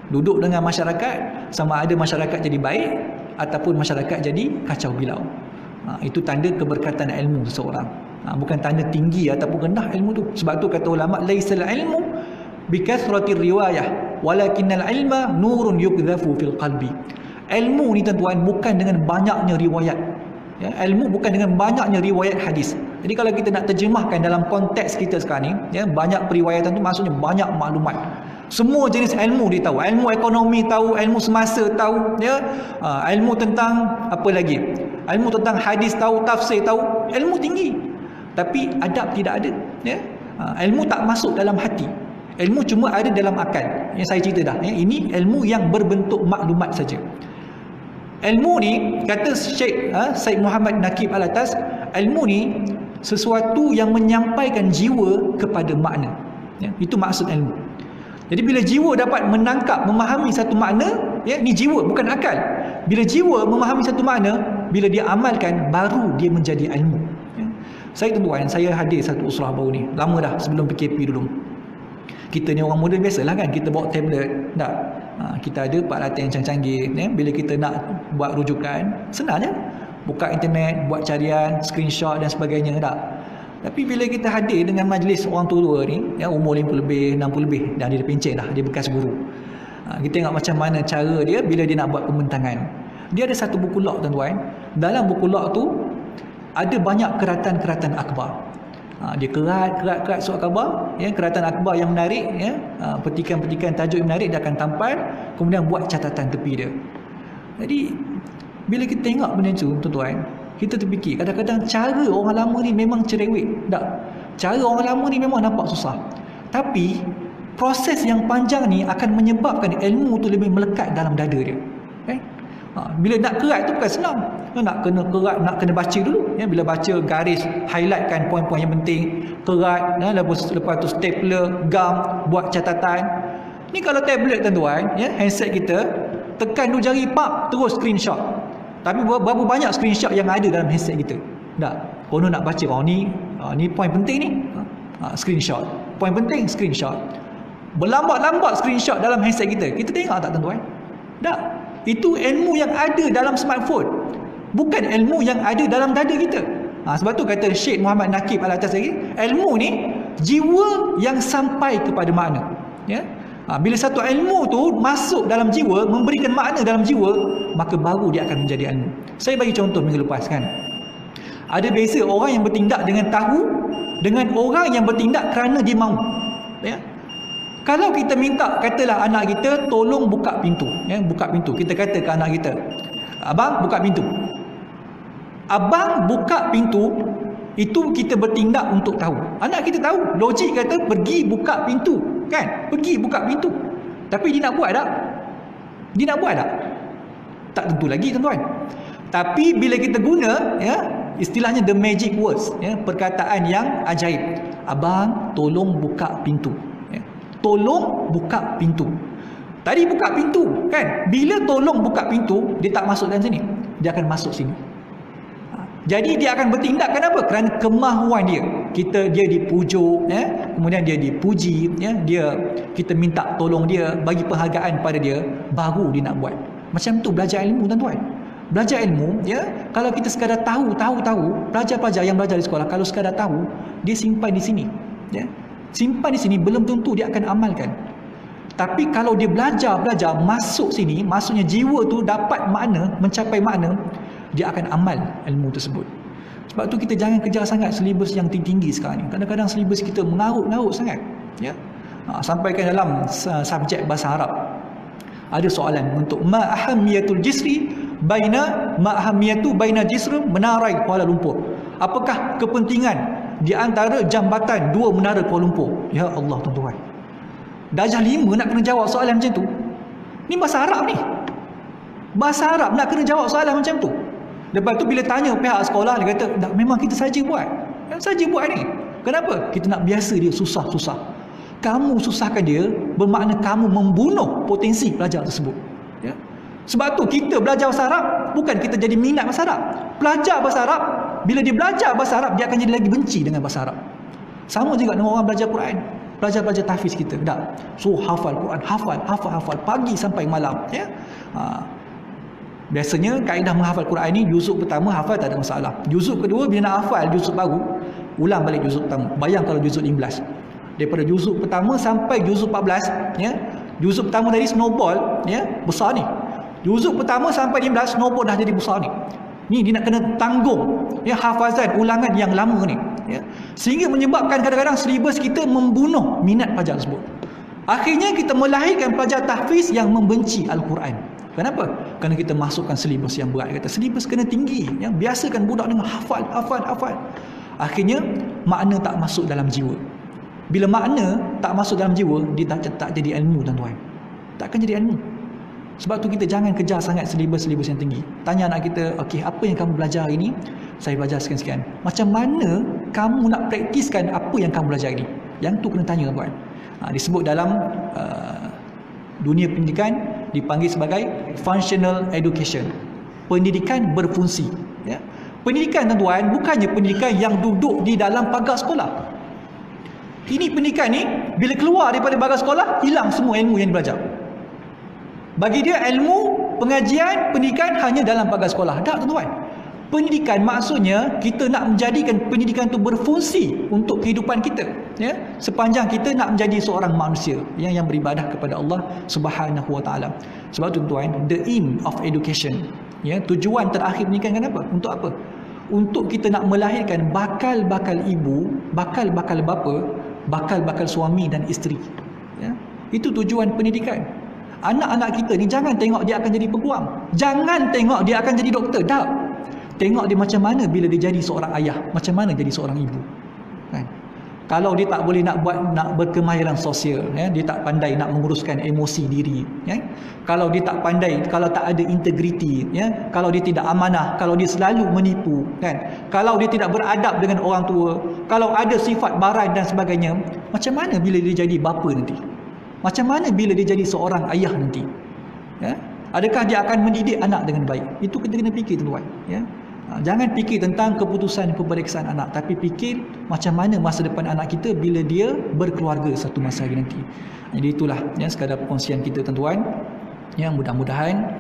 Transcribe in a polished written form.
Duduk dengan masyarakat, sama ada masyarakat jadi baik ataupun masyarakat jadi kacau bilau. Itu tanda keberkatan ilmu seseorang. Bukan tanda tinggi ataupun rendah ilmu tu. Sebab tu kata ulama, laisal ilmu bikathrati riwayah walakinnal ilma nurun yukdhafu fil qalbi. Ilmu ni tuan-tuan bukan dengan banyaknya riwayat. Ya, ilmu bukan dengan banyaknya riwayat hadis. Jadi kalau kita nak terjemahkan dalam konteks kita sekarang ni, ya, banyak periwayatan tu maksudnya banyak maklumat. Semua jenis ilmu dia tahu. Ilmu ekonomi tahu, ilmu semasa tahu, ya. Ilmu tentang apa lagi? Ilmu tentang hadis tahu, tafsir tahu, ilmu tinggi. Tapi adab tidak ada, ya. Ilmu tak masuk dalam hati. Ilmu cuma ada dalam akal. Yang saya cerita dah, ya. Ini ilmu yang berbentuk maklumat saja. Ilmu ni, kata Syekh Syed Muhammad Nakib Al-Atas, ilmu ni sesuatu yang menyampaikan jiwa kepada makna, ya, itu maksud ilmu. Jadi bila jiwa dapat menangkap, memahami satu makna, ya, ni jiwa bukan akal. Bila jiwa memahami satu makna, bila dia amalkan, baru dia menjadi ilmu, ya. Saya tuan, saya hadir satu usrah baru ni, lama dah, sebelum PKP dulu. Kita ni orang muda biasalah kan, kita bawa tablet, tak? Kita ada peralatan yang canggih-canggih, ya? Bila kita nak buat rujukan, senang je. Buka internet, buat carian, screenshot dan sebagainya, tak? Tapi bila kita hadir dengan majlis orang tua ni, ya, umur 50 lebih, 60 lebih, dan dia pencet dah, dia bekas guru. Kita tengok macam mana cara dia bila dia nak buat pembentangan. Dia ada satu buku log, tuan-tuan. Dalam buku log tu ada banyak keratan-keratan akhbar. Dia kerat surat khabar, ya, keratan akhbar yang menarik, ya, petikan-petikan tajuk yang menarik dia akan tampal, kemudian buat catatan tepi dia. Jadi bila kita tengok benda tu, tuan-tuan, kita terfikir kadang-kadang cara orang lama ni memang cerewet, tak? Cara orang lama ni memang nampak susah. Tapi proses yang panjang ni akan menyebabkan ilmu tu lebih melekat dalam dada dia. Okay? Bila nak kerat tu bukan senang. Nak kena kerat, nak kena baca dulu, ya. Bila baca, garis, highlightkan poin-poin yang penting, kerat, ya. Lepas tu stapler, gum, buat catatan. Ni kalau tablet, tuan-tuan, ya, handset kita, tekan dua jari, pap, terus screenshot. Tapi berapa banyak screenshot yang ada dalam handset kita? Tak. Konon nak baca, ni poin penting ni, screenshot. Poin penting, screenshot. Berlambat-lambat screenshot dalam handset kita. Kita tengok tak, tuan-tuan? Tak. Itu ilmu yang ada dalam smartphone, bukan ilmu yang ada dalam dada kita. Sebab tu kata Syekh Muhammad Nakib Al-Atas lagi, ilmu ni jiwa yang sampai kepada makna, ya. Bila satu ilmu tu masuk dalam jiwa, memberikan makna dalam jiwa, maka baru dia akan menjadi ilmu. Saya bagi contoh minggu lepas kan. Ada beza orang yang bertindak dengan tahu dengan orang yang bertindak kerana dia mahu, ya. Kalau kita minta, katalah anak kita tolong buka pintu, ya, buka pintu. Kita kata ke anak kita, abang buka pintu. Abang buka pintu, itu kita bertindak untuk tahu. Anak kita tahu, logik kata pergi buka pintu, kan? Pergi buka pintu. Tapi dia nak buat tak? Dia nak buat tak? Tak tentu lagi, tuan-tuan. Tapi bila kita guna, ya, istilahnya the magic words, ya, perkataan yang ajaib. Abang tolong buka pintu. Tolong buka pintu. Tadi buka pintu, kan? Bila tolong buka pintu, dia tak masuk dalam sini, dia akan masuk sini. Jadi dia akan bertindak kenapa? Kerana kemahuan dia. Dia dipujuk, ya? Kemudian dia dipuji, ya? Kita minta tolong dia, bagi penghargaan pada dia, baru dia nak buat. Macam tu belajar ilmu, tuan-tuan. Belajar ilmu, ya, kalau kita sekadar tahu, pelajar-pelajar yang belajar di sekolah, kalau sekadar tahu, dia simpan di sini, ya. Simpan di sini, belum tentu dia akan amalkan. Tapi kalau dia belajar masuk sini, maksudnya jiwa tu dapat makna, mencapai makna, dia akan amal ilmu tersebut. Sebab tu kita jangan kejar sangat silibus yang tinggi sekarang ni. Kadang-kadang silibus kita mengarut-ngarut sangat, ya. Sampaikan dalam subjek bahasa Arab ada soalan untuk ma ahamiyatul jisri baina jisr menarai Kuala Lumpur. Apakah kepentingan di antara jambatan dua menara Kuala Lumpur? Ya Allah, tuan-tuan. Darjah 5 nak kena jawab soalan macam tu. Ni bahasa Arab ni. Bahasa Arab nak kena jawab soalan macam tu. Lepas tu bila tanya pihak sekolah, dia kata, "Tak, memang kita saja buat. Saja buat ni." Kenapa? Kita nak biasa dia susah-susah. Kamu susahkan dia, bermakna kamu membunuh potensi pelajar tersebut. Ya? Sebab tu kita belajar bahasa Arab, bukan kita jadi minat bahasa Arab. Pelajar bahasa Arab, bila dia belajar bahasa Arab, dia akan jadi lagi benci dengan bahasa Arab. Sama juga dengan orang belajar Quran. pelajar-pelajar tahfiz kita. Tak. So hafal Quran, hafal pagi sampai malam, ya. Biasanya kaedah menghafal Quran ni, juzuk pertama hafal tak ada masalah. Juzuk kedua bila nak hafal juzuk baru, ulang balik juzuk pertama. Bayang kalau juzuk 15. Daripada juzuk pertama sampai juzuk 14, ya. Juzuk pertama tadi snowball, ya, besar ni. Juzuk pertama sampai 15 snowball dah jadi besar ni. Ni dia nak kena tanggung, ya, hafazan ulangan yang lama ni, ya. Sehingga menyebabkan kadang-kadang silibus kita membunuh minat pelajar tersebut. Akhirnya kita melahirkan pelajar tahfiz yang membenci Al-Quran. Kenapa? Kerana kita masukkan silibus yang berat. Kata silibus kena tinggi, ya. Biasakan budak dengan hafal. Akhirnya makna tak masuk dalam jiwa. Bila makna tak masuk dalam jiwa, dia tak jadi ilmu, tuan-tuan. Takkan jadi ilmu. Sebab tu kita jangan kejar sangat silibus-silibus yang tinggi. Tanya anak kita, okey, apa yang kamu belajar hari ini? Saya belajar sekian-sekian. Macam mana kamu nak praktiskan apa yang kamu belajar ini? Yang tu kena tanya, tuan. Disebut dalam dunia pendidikan dipanggil sebagai functional education. Pendidikan berfungsi, ya. Pendidikan, tuan-tuan, bukannya pendidikan yang duduk di dalam pagar sekolah. Ini pendidikan ni bila keluar daripada pagar sekolah, hilang semua ilmu yang belajar. Bagi dia ilmu, pengajian, pendidikan hanya dalam pagar sekolah. Tak, tuan-tuan. Pendidikan maksudnya kita nak menjadikan pendidikan itu berfungsi untuk kehidupan kita, ya. Sepanjang kita nak menjadi seorang manusia yang beribadah kepada Allah Subhanahu wa taala. Sebab tu, tuan, the aim of education, ya, tujuan terakhir pendidikan kenapa? Untuk apa? Untuk kita nak melahirkan bakal-bakal ibu, bakal-bakal bapa, bakal-bakal suami dan isteri, ya. Itu tujuan pendidikan. Anak-anak kita ni jangan tengok dia akan jadi peguam, jangan tengok dia akan jadi doktor. Tak. Tengok dia macam mana bila dia jadi seorang ayah, macam mana jadi seorang ibu, kan? Kalau dia tak boleh nak berkemahiran sosial, ya, dia tak pandai nak menguruskan emosi diri, ya. Kalau dia tak pandai, kalau tak ada integriti, ya, kalau dia tidak amanah, kalau dia selalu menipu, kan? Kalau dia tidak beradab dengan orang tua, kalau ada sifat baran dan sebagainya, macam mana bila dia jadi bapa nanti? Macam mana bila dia jadi seorang ayah nanti, ya? Adakah dia akan mendidik anak dengan baik? Itu kita kena fikir, tuan-tuan, ya. Jangan fikir tentang keputusan pemeriksaan anak, tapi fikir macam mana masa depan anak kita bila dia berkeluarga satu masa hari nanti. Jadi itulah, ya, sekadar perkongsian kita, tuan-tuan, yang mudah-mudahan